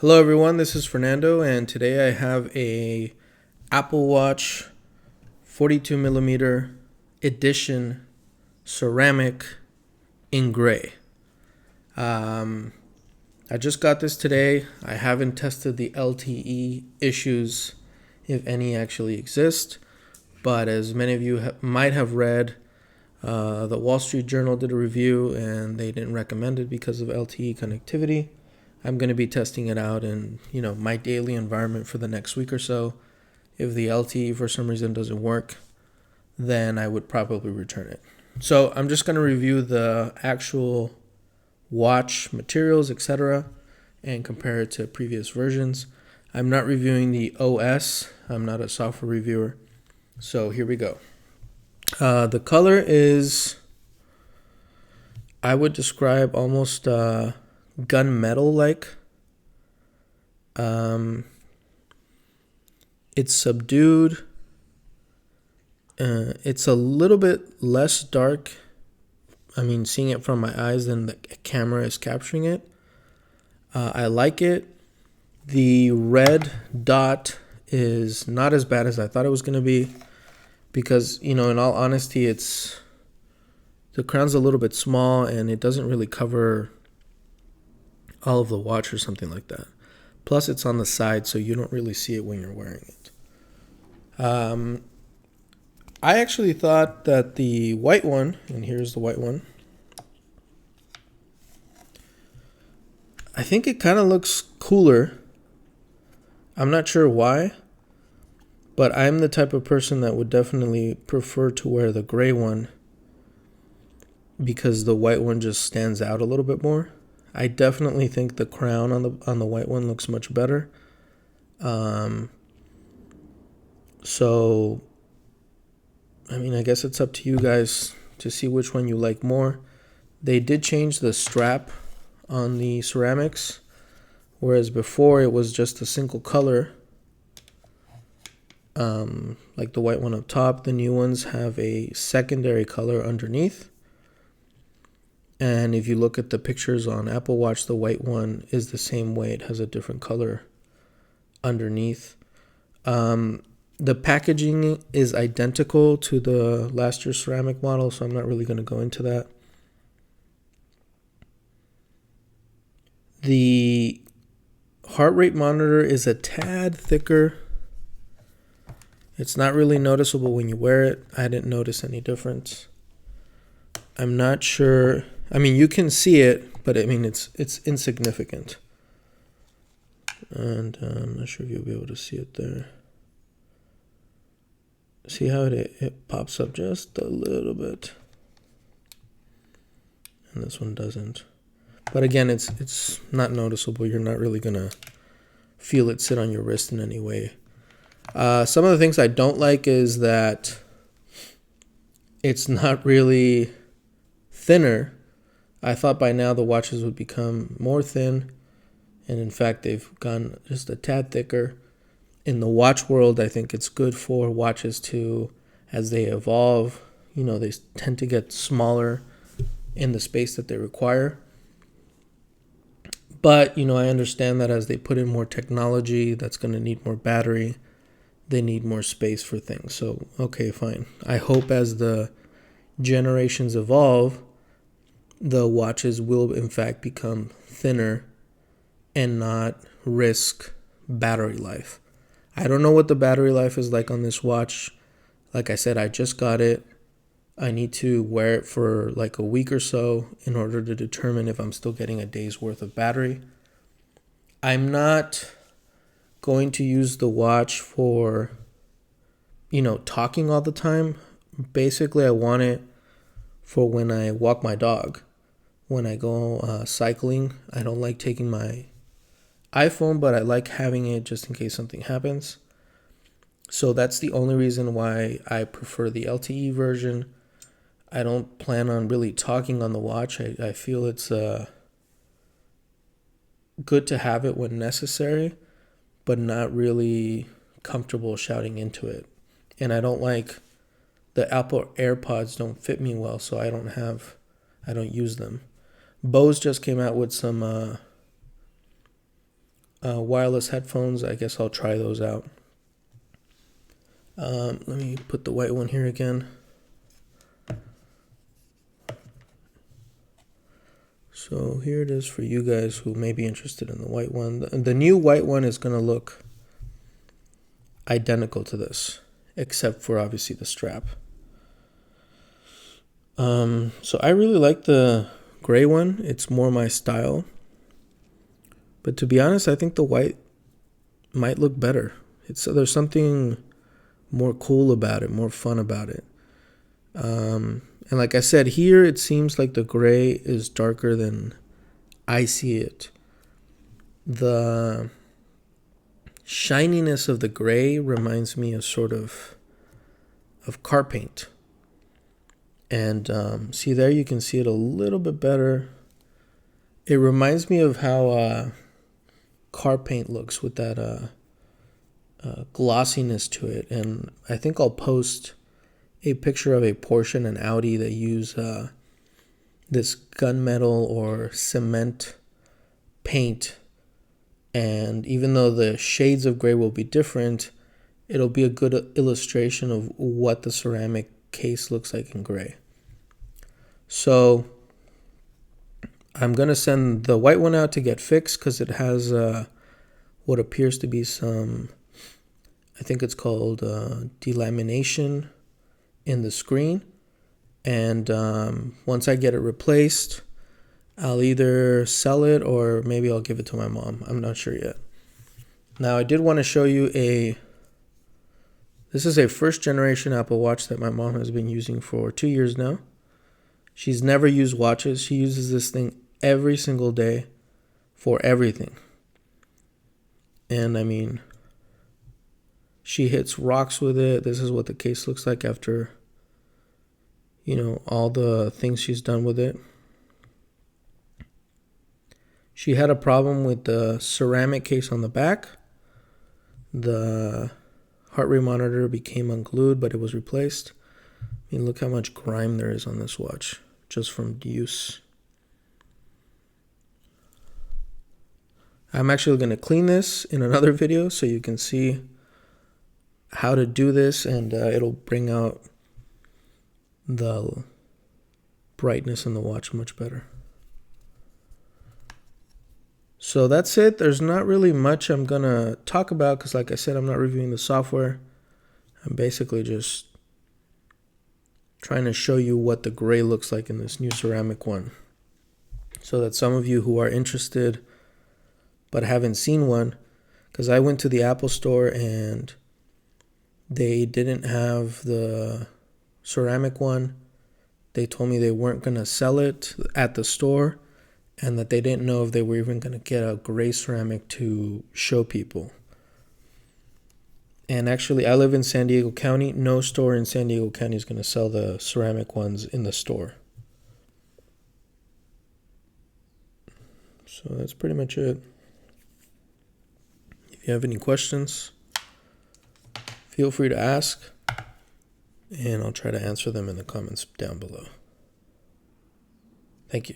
Hello everyone, this is Fernando and today I have a Apple Watch 42 millimeter edition ceramic in gray. I just got this today. I haven't tested the LTE issues, if any actually exist, but as many of you might have read, the Wall Street Journal did a review and they didn't recommend it because of LTE connectivity. I'm going to be testing it out in, my daily environment for the next week or so. If the LTE for some reason doesn't work, then I would probably return it. So I'm just going to review the actual watch materials, etc., and compare it to previous versions. I'm not reviewing the OS. I'm not a software reviewer. So here we go. The color is, I would describe almost gunmetal like. It's subdued. It's a little bit less dark. Seeing it from my eyes than the camera is capturing it. I like it. The red dot is not as bad as I thought it was going to be because, in all honesty, the crown's a little bit small and it doesn't really cover all of the watch or something like that. Plus, it's on the side, so you don't really see it when you're wearing it. I actually thought that the white one, and here's the white one, I think it kind of looks cooler. I'm not sure why, but I'm the type of person that would definitely prefer to wear the gray one because the white one just stands out a little bit more. I definitely think the crown on the white one looks much better. So, I guess it's up to you guys to see which one you like more. They did change the strap on the ceramics, whereas before it was just a single color, like the white one up top. The new ones have a secondary color underneath. And if you look at the pictures on Apple Watch, the white one is the same way. It has a different color underneath. The packaging is identical to the last year's ceramic model, so I'm not really going to go into that. The heart rate monitor is a tad thicker. It's not really noticeable when you wear it. I didn't notice any difference. I'm not sure. You can see it, but it's insignificant. And I'm not sure if you'll be able to see it there. See how it pops up just a little bit. And this one doesn't. But again, it's not noticeable. You're not really going to feel it sit on your wrist in any way. Some of the things I don't like is that it's not really thinner. I thought by now the watches would become more thin, and in fact they've gone just a tad thicker. In the watch world, I think it's good for watches to, as they evolve, they tend to get smaller in the space that they require. But, I understand that as they put in more technology, that's going to need more battery. They need more space for things. So, okay, fine. I hope as the generations evolve, the watches will in fact become thinner and not risk battery life. I don't know what the battery life is like on this watch. Like I said, I just got it. I need to wear it for like a week or so in order to determine if I'm still getting a day's worth of battery. I'm not going to use the watch for, talking all the time. Basically, I want it for when I walk my dog. When I go cycling, I don't like taking my iPhone, but I like having it just in case something happens. So that's the only reason why I prefer the LTE version. I don't plan on really talking on the watch. I feel it's good to have it when necessary, but not really comfortable shouting into it. And I don't like the Apple AirPods don't fit me well, so I don't use them. Bose just came out with some wireless headphones. I guess I'll try those out. Let me put the white one here again. So here it is for you guys who may be interested in the white one. The new white one is going to look identical to this, except for obviously the strap. So I really like the gray one. It's more my style. But to be honest, I think the white might look better. There's something more cool about it, more fun about it. And like I said, here it seems like the gray is darker than I see it. The shininess of the gray reminds me of sort of car paint. And see there, you can see it a little bit better. It reminds me of how car paint looks with that glossiness to it. And I think I'll post a picture of a Porsche and an Audi that use this gunmetal or cement paint. And even though the shades of gray will be different, it'll be a good illustration of what the ceramic case looks like in gray. So I'm going to send the white one out to get fixed because it has what appears to be some, I think it's called delamination in the screen. And once I get it replaced, I'll either sell it or maybe I'll give it to my mom. I'm not sure yet. Now I did want to show you this is a first generation Apple Watch that my mom has been using for 2 years now. She's never used watches. She uses this thing every single day for everything. And I mean, she hits rocks with it. This is what the case looks like after, all the things she's done with it. She had a problem with the ceramic case on the back. The heart rate monitor became unglued, but it was replaced. I mean, look how much grime there is on this watch just from use. I'm actually going to clean this in another video so you can see how to do this, and it'll bring out the brightness in the watch much better. So that's it. There's not really much I'm going to talk about because, like I said, I'm not reviewing the software. I'm basically just trying to show you what the gray looks like in this new ceramic one, so that some of you who are interested but haven't seen one, because I went to the Apple store and they didn't have the ceramic one. They told me they weren't going to sell it at the store and that they didn't know if they were even going to get a gray ceramic to show people. And actually, I live in San Diego County. No store in San Diego County is going to sell the ceramic ones in the store. So that's pretty much it. If you have any questions, feel free to ask, and I'll try to answer them in the comments down below. Thank you.